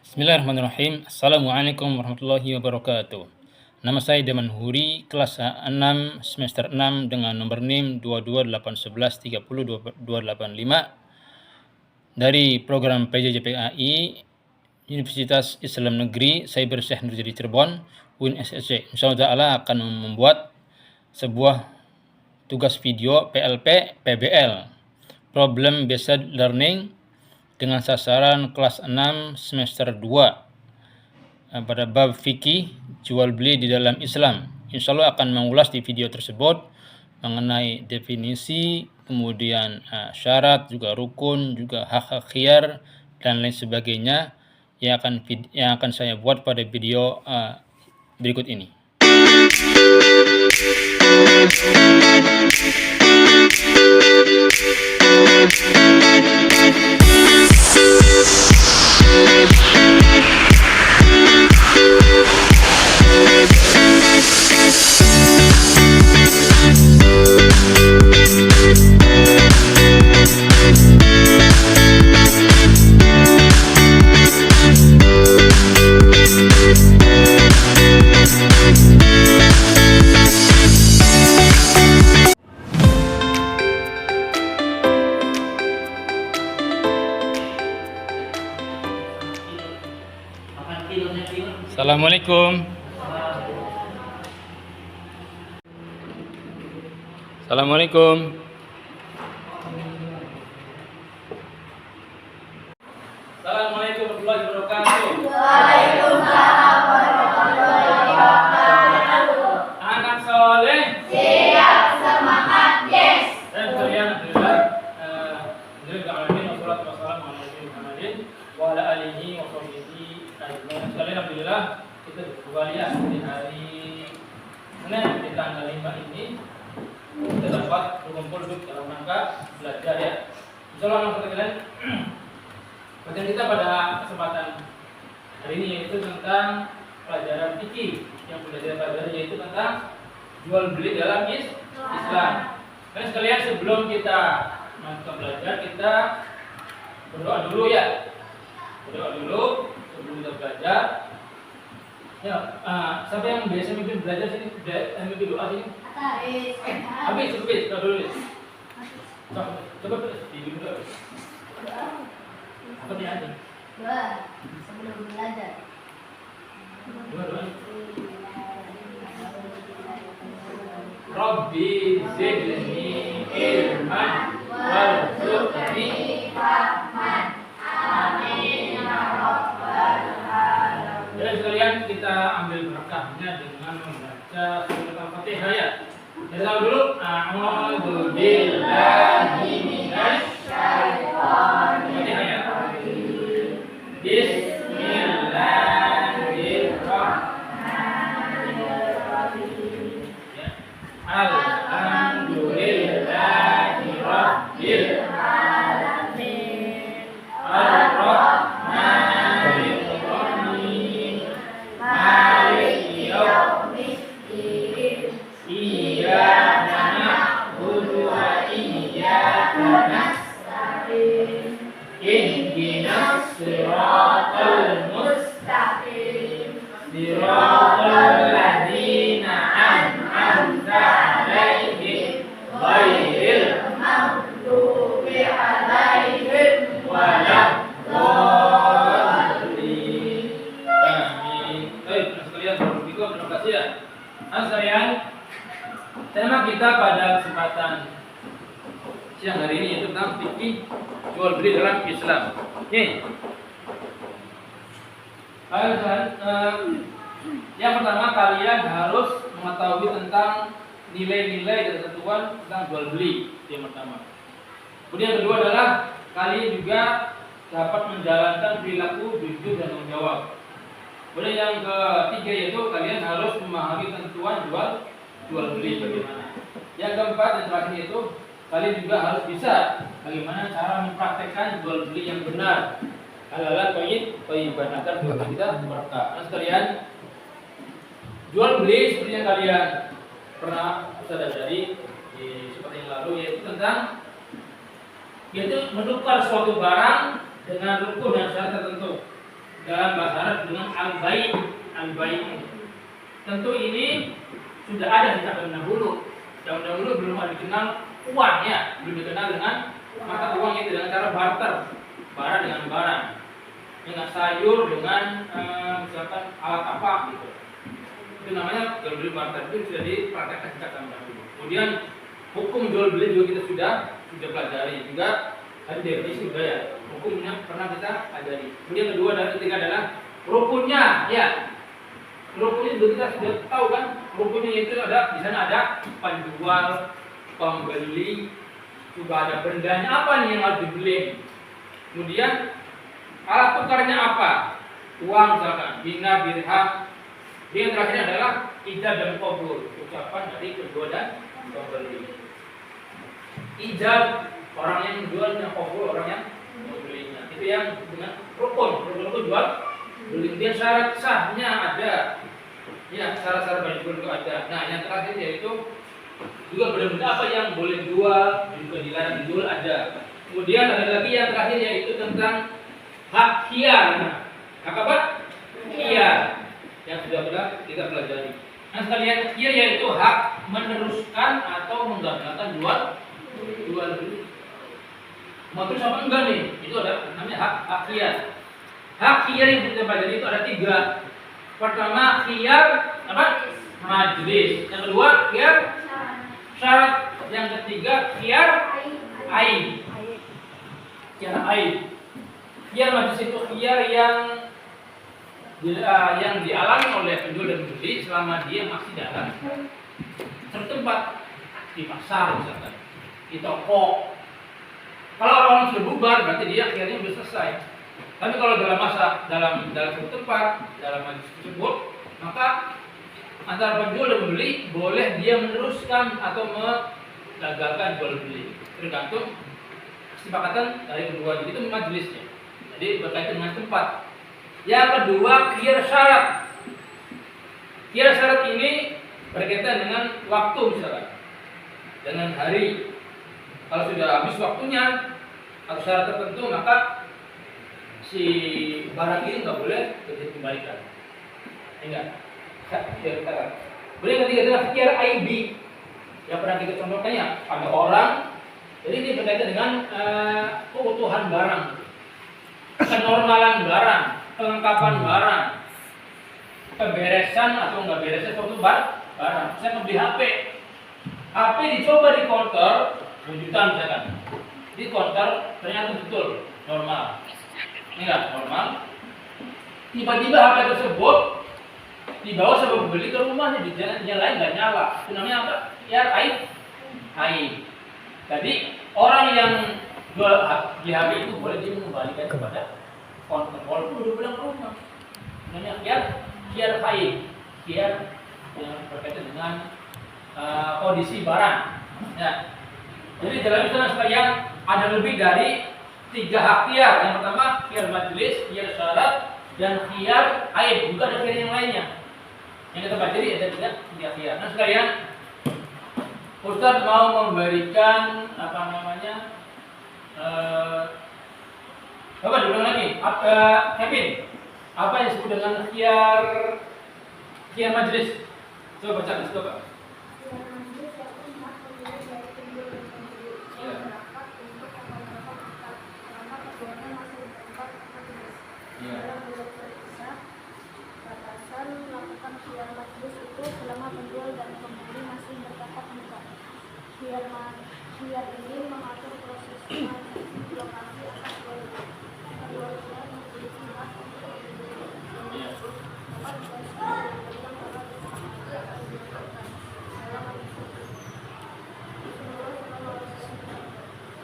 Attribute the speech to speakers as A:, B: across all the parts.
A: Bismillahirrahmanirrahim. Assalamualaikum warahmatullahi wabarakatuh. Nama saya Deman Huri, kelas 6 semester 6 dengan nomor NIM 22811302285 dari program PJJPAI Universitas Islam Negeri Cyber Syekh Nurjadi Cirebon UIN SSC. Insyaallah Ta'ala akan membuat sebuah tugas video PLP PBL Problem Based Learning dengan sasaran kelas 6 semester 2 pada bab fikih jual beli di dalam Islam. Insya Allah akan mengulas di video tersebut mengenai definisi, kemudian syarat, juga rukun, juga hak-hak khiyar dan lain sebagainya yang akan saya buat pada video berikut ini. Assalamualaikum. Assalamualaikum. Assalamualaikum warahmatullahi wabarakatuh.
B: Waalaikumsalam warahmatullahi wabarakatuh.
A: Anak soleh.
B: Siap, semangat, yes.
A: Dan kalian alhamdulillah wassalatu wassalamu ala Muhammadin wa ala alihi wa sahbihi ajmain. Sekalian alhamdulillah kita kembali di hari Senin di tanggal 5 ini kita dapat berkumpul dalam rangka belajar ya. Insyaallah anak kalian bagian kita pada kesempatan hari ini yaitu tentang pelajaran fikih yang sudah kita pelajari, yaitu tentang jual beli dalam Islam. Dan sekalian sebelum kita masuk belajar, kita berdoa dulu ya. Berdoa dulu sebelum kita belajar. Ya, siapa yang biasa mungkin belajar sini, mungkin doa sini. Habis doa dulu. Coba di dulu. Apa dia ada?
B: Doa sebelum belajar.
A: Doa. Rabbi zidni ilman warzuqni
B: fahman. Amin ya rabbal alamin.
A: Dan sekalian kita ambil berkahnya dengan membaca surat Al-Fatihah ya. Kita dulu. A'udzu billahi minasy syaitonir rajim. Bismillahirrahmanirrahim. Alhamdulillahi rabbil alamin. Ar-Rahmanir Rahim. Maliki yaumiddin. Iyyaka na'budu wa iyyaka nasta'in. Ihdinas siratal mustaqim. Siratal ladzina an'amta 'alaihim ghairil maghdubi 'alaihim waladdallin. Amin. Baik, sekalian terima kasih ya. Sekalian, tema kita pada kesempatan siang hari ini yaitu tentang fikih jual beli dalam Islam. Nih, yang pertama kalian harus mengetahui tentang nilai-nilai dan ketentuan tentang jual beli. Yang pertama. Kemudian yang kedua adalah kalian juga dapat menjalankan perilaku jujur dan tanggung jawab. Kemudian yang ketiga yaitu kalian harus memahami ketentuan jual beli bagaimana. Yang keempat dan terakhir itu kalian juga harus bisa bagaimana cara mempraktekkan jual beli yang benar. Halal thayyiban agar jual beli kita berkah. Nah sekalian, jual beli seperti yang kalian pernah sadari seperti yang lalu, yaitu tentang menukar suatu barang dengan rukun dan syarat tertentu. dalam bahasa Arab dengan al-bai'. Al-bai'. Tentu ini sudah ada sejak zaman dahulu. Zaman dahulu belum ada dikenal uang ya, belum dikenal dengan mata uang itu dengan cara barter, barang dengan barang, dengan sayur dengan misalkan alat apa gitu. Itu namanya jual beli barter, itu sudah dipraktekkan sejak zaman dahulu. Kemudian hukum jual beli juga kita sudah pelajari juga. Tadi definisi juga ya, hukumnya pernah kita ajari. Kemudian kedua dan ketiga adalah rukunnya, ya. Rukunnya juga kita sudah tahu kan, rukunnya itu ada di sana ada penjual, pembeli, juga ada bendanya apa nih yang harus dibeli. Kemudian alat tukarnya apa? Uang misalkan, dinar, dirham. Yang terakhir adalah ijab dan qabul, ucapan dari kedua dan pembeli. Ijab orang yang menjual, yang qabul orang yang membelinya. Itu yang dengan rukun. Rukun itu jual beli. Dia syarat sahnya ada. Ya, syarat-syarat bagi jual itu ada. Nah, yang terakhir yaitu juga benda-benda apa yang boleh jual, juga dilarang dijual ada. Kemudian ada lagi yang terakhir yaitu tentang hak khiyar. Hak apa? Khiyar. Yang sudah kita pelajari. Nah, sekalian khiyar yaitu hak meneruskan atau menggagalkan jual beli. Mau terus apa enggak nih? Itu ada namanya hak khiyar. Hak khiyar yang kita pelajari itu ada 3. Pertama khiyar apa? Majlis. Yang kedua khiyar syarat. Yang ketiga khiyar ain. Khiyar ain. Khiyar majlis itu khiyar yang dialami oleh penjual dan pembeli selama dia masih dalam satu tempat, di pasar misalkan, di toko. Kalau orang sudah bubar berarti dia akhirnya sudah selesai. Tapi kalau dalam satu tempat, dalam majlis tersebut, maka antara penjual dan pembeli boleh dia meneruskan atau menggagalkan jual beli, tergantung kesepakatan dari kedua. Jadi itu majlisnya. Jadi berkaitan dengan tempat. Yang kedua khiyar syarat. Khiyar syarat ini berkaitan dengan waktu misalkan, dengan hari. Kalau sudah habis waktunya atau syarat tertentu, maka si barang ini nggak boleh dikembalikan. Enggak. Khiyar syarat. Kemudian ketiga adalah khiyar aibi. Yang pernah kita contohkan ya, ada orang. Jadi ini berkaitan dengan keutuhan barang, kenormalan barang, kelengkapan barang, keberesan atau enggak beresan suatu barang. Saya membeli HP dicoba di counter, jutaan misalkan, di counter ternyata betul normal, enggak normal. Tiba-tiba HP tersebut dibawa sama pembeli ke rumahnya, di jalan nyalain nggak nyala. Itu namanya apa? Ya aib. Jadi orang yang jual di HP itu boleh dia mengembalikan kepada counter walaupun udah pulang ke rumah. Namanya khiyar aib. Khiyar yang berkaitan dengan kondisi barang. Ya. Jadi dalam Islam sekalian ada lebih dari 3 hak khiyar. Yang pertama khiyar majlis, khiyar syarat, dan khiyar aib. Juga ada khiyar yang lainnya. Yang kita pelajari ada 3 khiyar. Nah sekalian, Ustaz mau memberikan coba diulang lagi. Kevin, apa yang disebut dengan khiyar majlis? Coba baca di situ, Pak.
C: Batasan melakukan khiyar majlis itu selama penjual dan pembeli masih bertatap muka. Khiyar ini mengatur proses transaksi lokasi atas kedua pihak memiliki hak untuk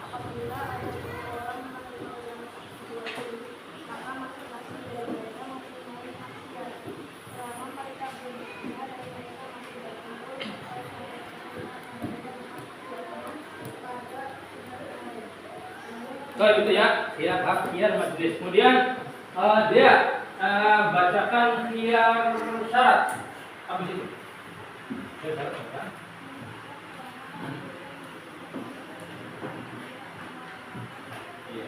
C: apabila ada 2 orang menerima yang jual beli, maka masing-masing dari mereka mempunyai hak khiyar. Selama mereka belum berpihak dan mereka masih berkumpul
A: Kalau gitu ya, khiyar majlis. Kemudian dia bacakan khiyar syarat. Apa itu? Khiyar syarat apa? Iya.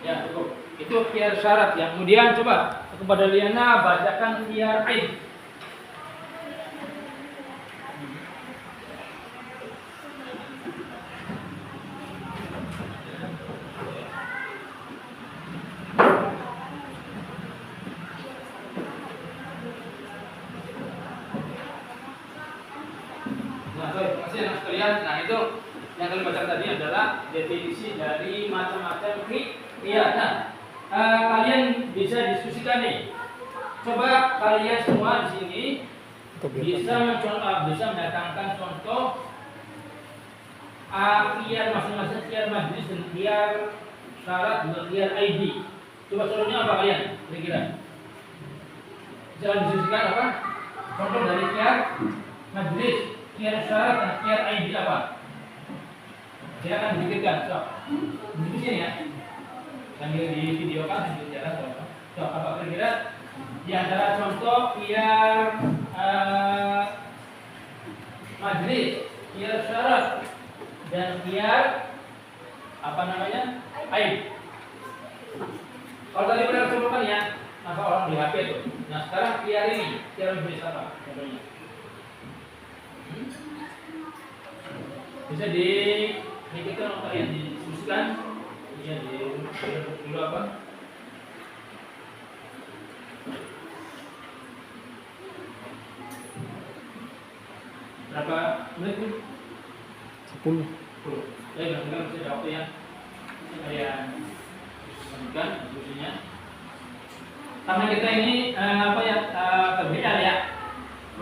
A: Ya, cukup. Itu khiar syarat ya. Kemudian coba kepada Liana bacakan khiar aib. Nah, terima kasih anak sekalian. Nah, itu yang kalian baca tadi adalah definisi dari macam-macam khiar. Nah, kalian bisa diskusikan nih. Coba kalian semua di sini bisa mendatangkan contoh khiar masing-masing, khiar majlis dan khiar syarat dan khiar ID. Coba contohnya apa kalian? Kira-kira bisa diskusikan apa? Contoh dari khiar majlis, khiar syarat dan khiar ID apa? Silakan dipikirkan. Di sini ya. Sambil di video kan sambil jalan. So, apa kira-kira di antara contoh khiar majlis, khiar syarat dan khiar apa namanya? Aib. Kalau tadi pernah sebutkan ya, maka orang di HP itu. Nah, sekarang khiar ini, khiar majlis apa? Contohnya. Bisa dipikirkan untuk yang didiskusikan. Ya, dulu apa? Berapa menit pun?
D: 10.
A: Ya, mudah-mudahan bisa ada waktu ya. Saya lanjutkan diskusinya. Karena kita ini berbeda ya.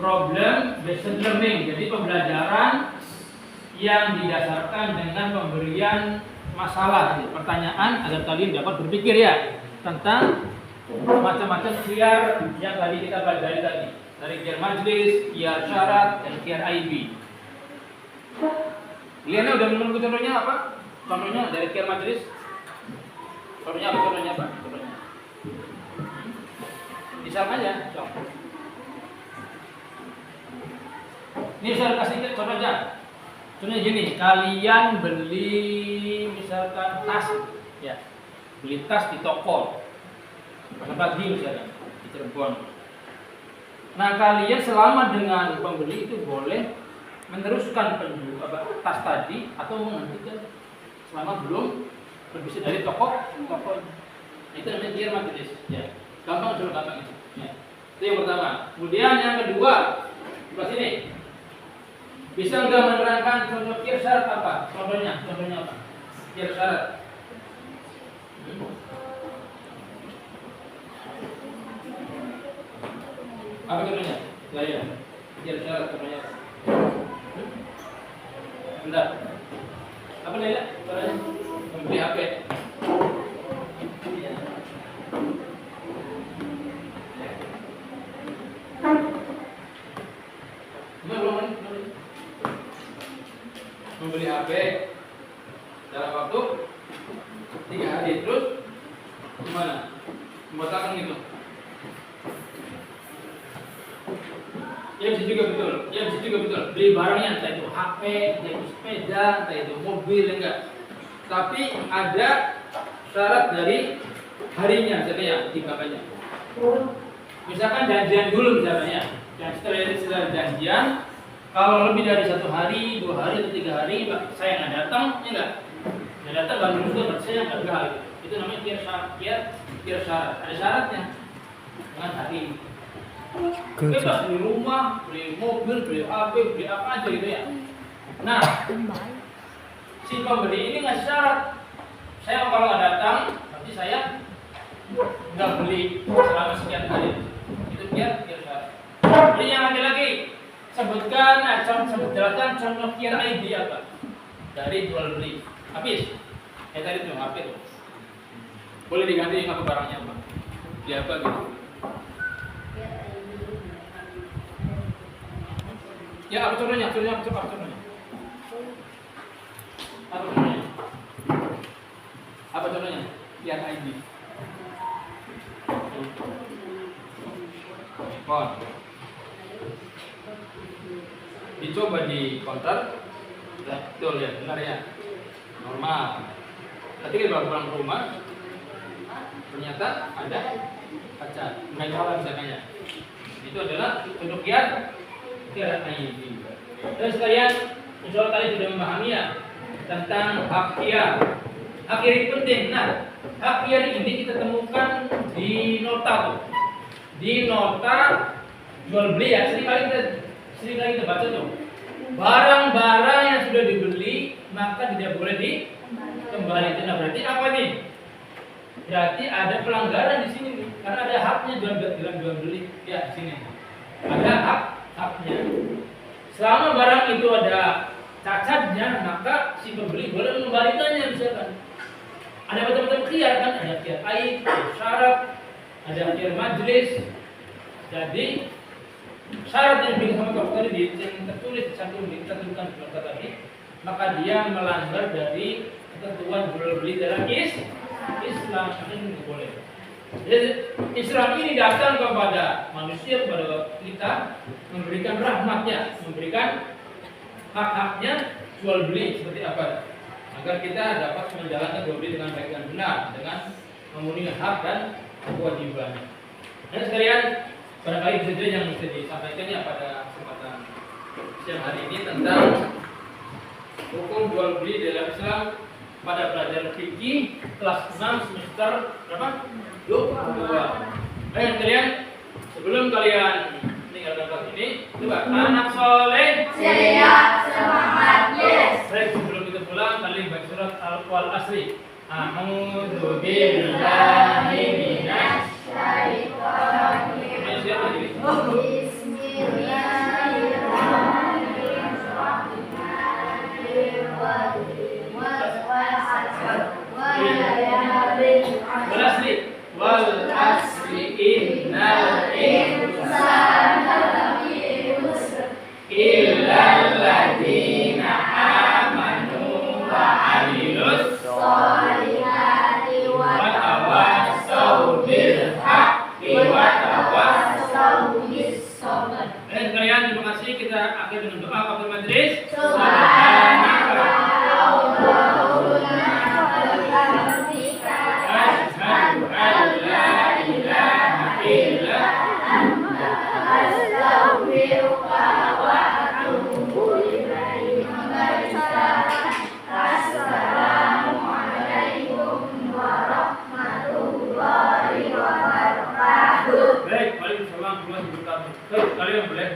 A: Problem based learning. Jadi pembelajaran yang didasarkan dengan pemberian masalah, pertanyaan agar kalian dapat berpikir ya tentang macam-macam khiar yang tadi kita pelajari tadi, dari khiar majlis, khiar syarat, dan khiar IB. Liana udah menunggu contohnya apa? Contohnya dari khiar majlis. Contohnya apa? Contohnya apa? Contohnya. Misal aja, contoh. Ini saya kasih contoh aja. Contohnya gini, kalian beli misalkan tas, ya, beli tas di toko, pasar pagi misalnya di Cirebon. Nah, kalian selama dengan pembeli itu boleh meneruskan tas tadi atau menghentikan selama belum berbisnis dari toko. Nah, itu namanya khiar majlis. Ya, gampang sudah gampang itu. Ya. Itu yang pertama. Kemudian yang kedua, di sini. Bisa nggak menerangkan contoh khiar syarat apa? Contohnya apa? Khiar syarat. Apa contohnya? Ya. Khiar syarat contohnya apa? Bentar. Apa Laila? Contohnya membeli HP. Membeli HP dalam waktu 3 hari, terus gimana? Membatalkan gitu. Ya bisa juga betul. Beli barangnya entah itu HP, entah itu sepeda, entah itu mobil, enggak. Tapi ada syarat dari harinya, misalnya timbangannya. Misalkan janjian dulu misalnya, dan setelah janjian. Kalau lebih dari 1 hari, 2 hari, atau 3 hari, saya nggak datang, ya nggak? Nggak datang, nggak lulus, berarti saya nggak gagal. Itu namanya khiar syarat. Ada syaratnya dengan hari. Bebas beli rumah, beli mobil, beli HP, beli apa aja gitu ya. Nah, si pembeli ini ngasih syarat. Saya kalau nggak datang, berarti saya nggak beli selama sekian hari. Itu khiar syarat. Ini yang laki-laki. Jelaskan contoh khiar ID apa? Dari jual beli. Habis. Tadi itu HP tuh. Boleh diganti apa barangnya apa? Beli apa gitu? Ya, apa contohnya? Apa contohnya? Apa contohnya? Khiar ID. Dicoba di counter, betul ya, benar ya, normal. Tapi kalau pulang ke rumah, ternyata ada cacat, nggak jalan misalnya. Itu adalah untuk kiat aidi. Dan sekalian, insya Allah tadi sudah memahami ya tentang hak kiat. Hak kiat penting. Nah, hak kiat ini kita temukan di nota tuh. Di nota jual beli ya, sering kali kita baca tuh. Barang-barang yang sudah dibeli maka tidak boleh dikembalikan. Nah, berarti apa nih? Berarti ada pelanggaran di sini nih, karena ada haknya dalam jual beli ya di sini. Ada haknya. Selama barang itu ada cacatnya, maka si pembeli boleh mengembalikannya misalkan. Ada macam-macam khiyar kan, ada khiyar aib, ada syarat, ada khiyar majlis. Jadi syarat yang diberikan sama Kafir tadi yang tertulis ditentukan di nota tadi, maka dia melanggar dari ketentuan jual beli dalam Islam. Ini tidak boleh. Jadi Islam ini datang kepada manusia, kepada kita, memberikan rahmatnya, memberikan hak-haknya jual beli seperti apa, agar kita dapat menjalankan jual beli dengan baik dan benar, dengan memenuhi hak dan kewajiban. Dan sekalian, barangkali itu saja yang bisa disampaikan ya pada kesempatan siang hari ini tentang hukum jual beli dalam Islam pada pelajaran fikih kelas 6 semester berapa? 22. Baik kalian, sebelum kalian meninggalkan kelas ini, coba anak soleh
B: Siap, semangat, yes.
A: Baik, sebelum kita pulang, kalian baca surat Al-Qur'an asli. A'udzu billahi minasy syaitonir rajim. Wal asri innal insana lafi khusr illa alladziina aamanu wa 'amilus shalihati wa tawassaw bil haqqi wa tawassaw bis sabr. Kalian terima kasih, kita akhir dengan doa kafir majlis. Subhanaka Baik, waalaikumsalam warahmatullahi wabarakatuh. Kalian boleh